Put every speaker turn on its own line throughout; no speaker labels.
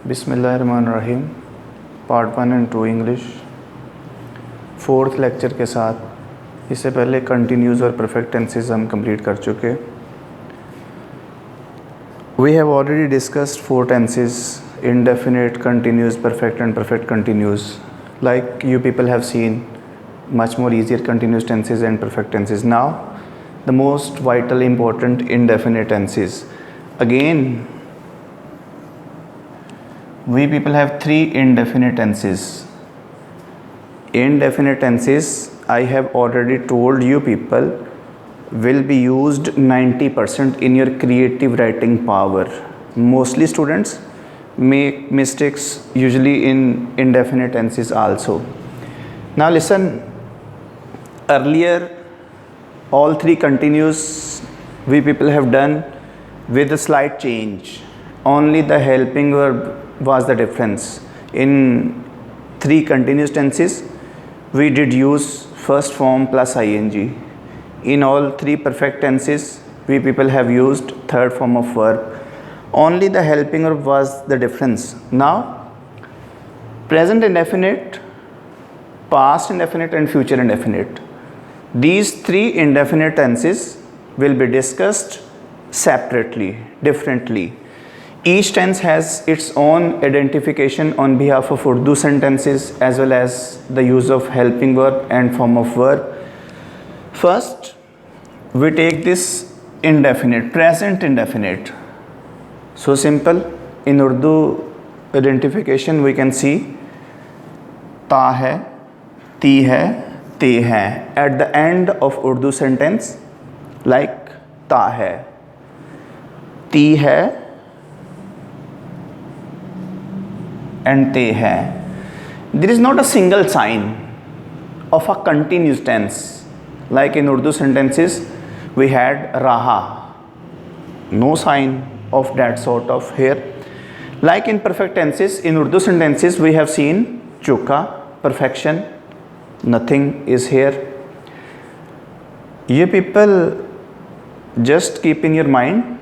बिस्मिल्लाहिर्रहमानिर्रहीम part 1 and 2 English 4th lecture के साथ। इससे पहले कंटिन्यूस और परफेक्ट टेंसेस हम कंप्लीट कर चुके। We have already discussed 4 tenses: indefinite, continuous, perfect and perfect continuous. Like you people have seen much more easier continuous tenses and perfect tenses. Now the most vital important indefinite tenses. Again we people have 3 indefinite tenses. Indefinite tenses, I have already told you people, will be used 90% in your creative writing power. Mostly students make mistakes usually in indefinite tenses also. Now listen, earlier all 3 continuous we people have done with a slight change. Only the helping verb was the difference. In 3 continuous tenses we did use first form plus ing. In all 3 perfect tenses we people have used third form of verb. Only the helping verb was the difference. Now present indefinite, past indefinite and future indefinite, these 3 indefinite tenses will be discussed separately, differently. Each tense has its own identification on behalf of Urdu sentences as well as the use of helping verb and form of verb. First, we take this indefinite, present indefinite. So simple. In Urdu identification we can see ta hai, ti hai, te hai at the end of Urdu sentence, like ta hai, ti hai and te hai. There is not a single sign of a continuous tense. Like in Urdu sentences we had raha, no sign of that sort of here. Like in perfect tenses, in Urdu sentences we have seen chuka, perfection, nothing is here. You people just keep in your mind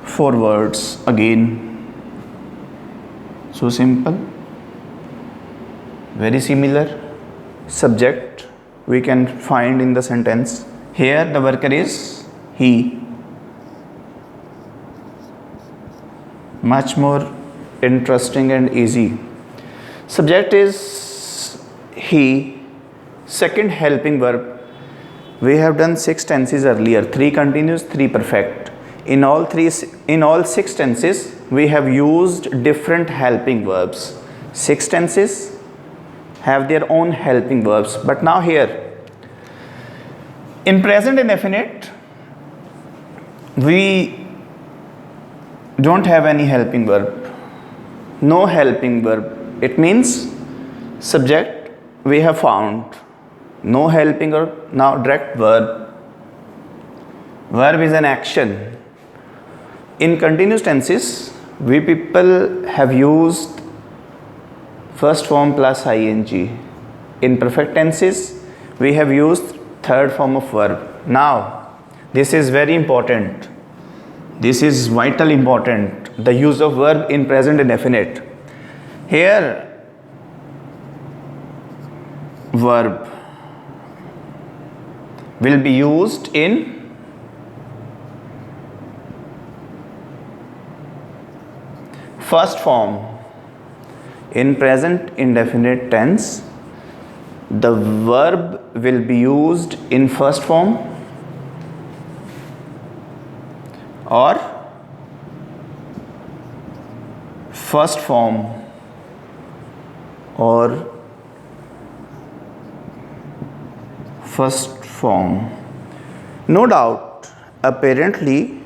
4 words again. So simple, very similar. Subject we can find in the sentence. Here the worker is he. Much more interesting and easy. Subject is he. Second helping verb. We have done 6 tenses earlier, 3 continuous, 3 perfect. In all 6 tenses we have used different helping verbs. 6 tenses have their own helping verbs. But now here in present indefinite we don't have any helping verb. No helping verb. It means subject we have found, no helping verb. Now direct verb. Verb is an action. In continuous tenses we people have used first form plus ing. In perfect tenses we have used third form of verb. Now this is very important. This is vital important, the use of verb in present indefinite. Here verb will be used in first form. In present indefinite tense the verb will be used in first form or first form or first form. No doubt, apparently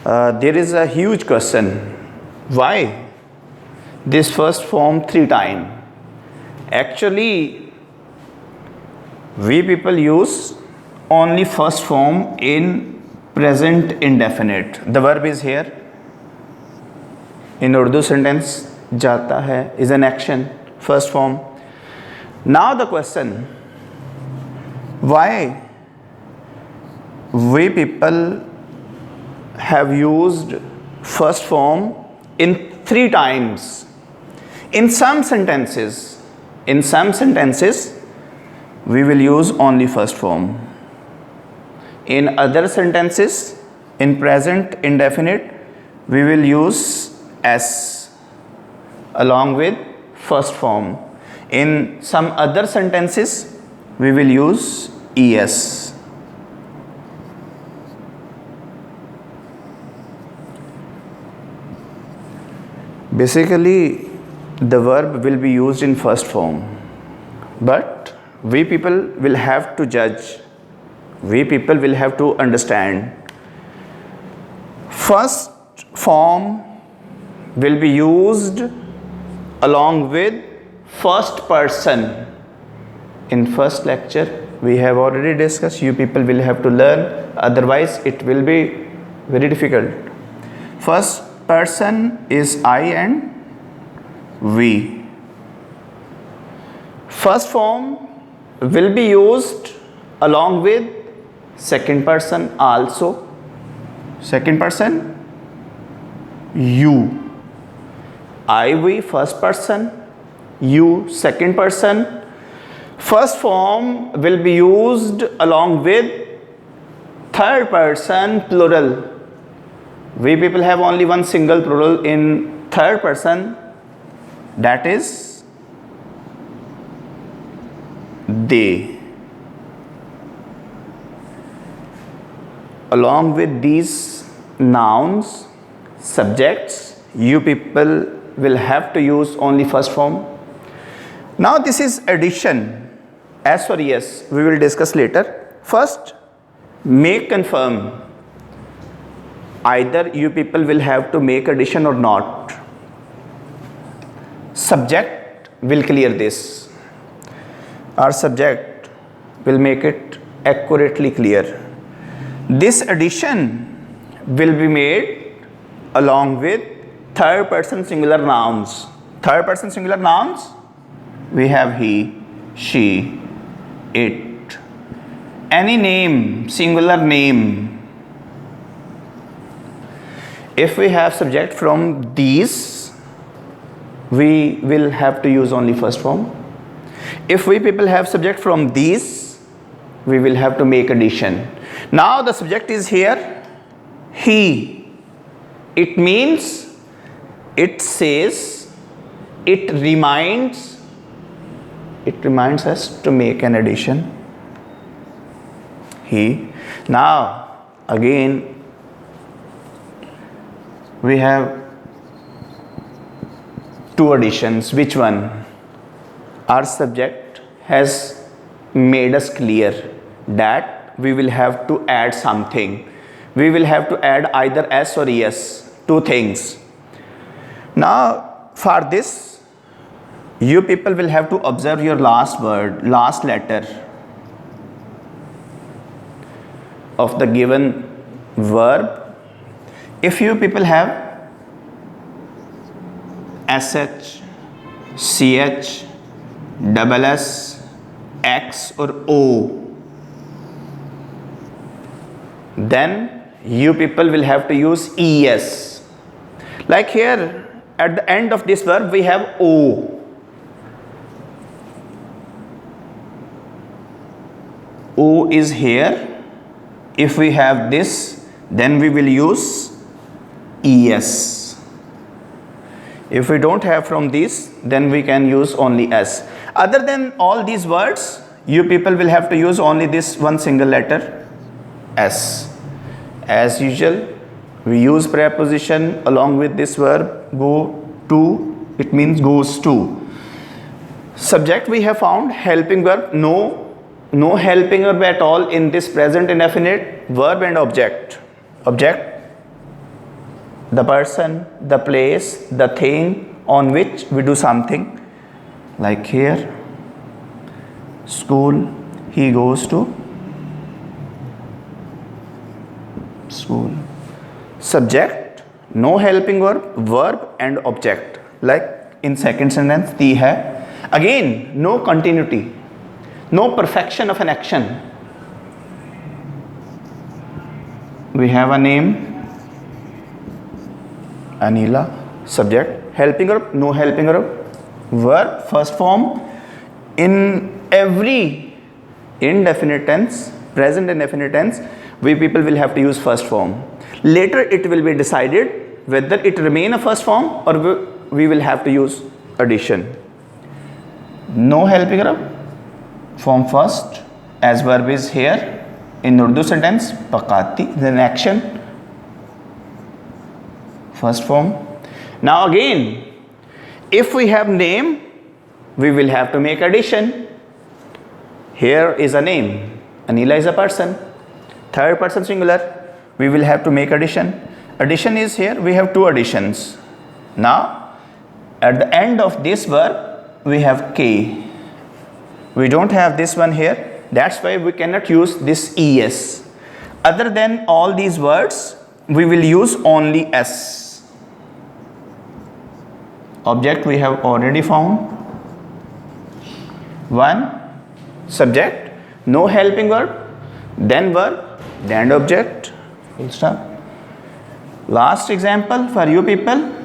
there is a huge question: why this first form 3 times? Actually we people use only first form in present indefinite. The verb is here. In Urdu sentence jata hai is an action, first form. Now the question, why we people have used first form in 3 times. In some sentences, we will use only first form. In other sentences, in present indefinite, we will use s along with first form. In some other sentences, we will use es. Basically, the verb will be used in first form, but we people will have to judge, we people will have to understand. First form will be used along with first person. In first lecture we have already discussed, you people will have to learn, otherwise it will be very difficult. First person is I and we. First form will be used along with second person also. Second person, you. I, we, first person, you, second person. First form will be used along with third person plural. We people have only one single plural in third person, that is they. Along with these nouns, subjects, you people will have to use only first form. Now this is addition. As for yes, we will discuss later. First, make confirm. Either you people will have to make addition or not. Subject will clear this. Our subject will make it accurately clear. This addition will be made along with third person singular nouns. Third person singular nouns, we have he, she, it. Any name, singular name. If we have subject from these, we will have to use only first form. If we people have subject from these, we will have to make addition. Now the subject is here, he. It means, it says, it reminds us to make an addition. He. Now again we have two additions. Which one? Our subject has made us clear that we will have to add something. We will have to add either s or es, two things. Now for this, you people will have to observe your last word, last letter of the given verb. If you people have sh, ch, double s, x or o, then you people will have to use es. Like here at the end of this verb we have o. O is here. If we have this, then we will use es. If we don't have from these, then we can use only s. Other than all these words, you people will have to use only this one single letter, s. As usual, we use preposition along with this verb, go to, it means goes to. Subject we have found, helping verb, no helping verb at all in this present indefinite. Verb and object. Object, the person, the place, the thing on which we do something. Like here, school, he goes to school. Subject, no helping verb and object. Like in second sentence, ती है. Again, no continuity, no perfection of an action. We have a name, Anila, subject. helping verb, no helping verb, verb first form. In every indefinite tense, present indefinite tense, we people will have to use first form. Later it will be decided whether it remain a first form or we will have to use addition. No helping verb, form first, as verb is here in Urdu sentence, pakati, then action, first form. Now again, if we have name, we will have to make addition. Here is a name, Anila is a person, third person singular, we will have to make addition. Addition is here, we have two additions. Now at the end of this verb we have K. We don't have this one here, that's why we cannot use this ES. Other than all these words, we will use only S. Object we have already found. One, subject, no helping verb, then object, full stop. Last example for you people.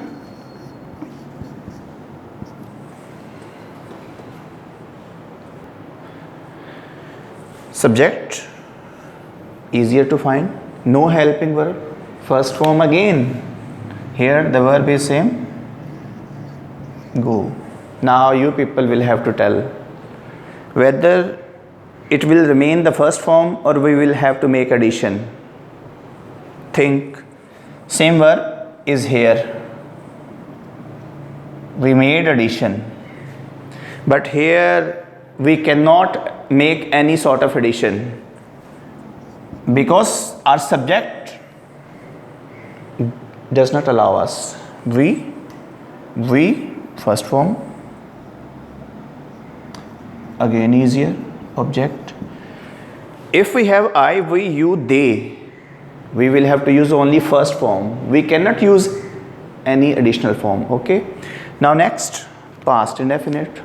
Subject, easier to find, no helping verb, first form again. Here the verb is same, go. Now you people will have to tell whether it will remain the first form or we will have to make addition. Think, same verb is here, we made addition, but here we cannot make any sort of addition because our subject does not allow us. We first form, again easier, object. If we have I, we, you, they, we will have to use only first form. We cannot use any additional form. Okay. Now next, past indefinite.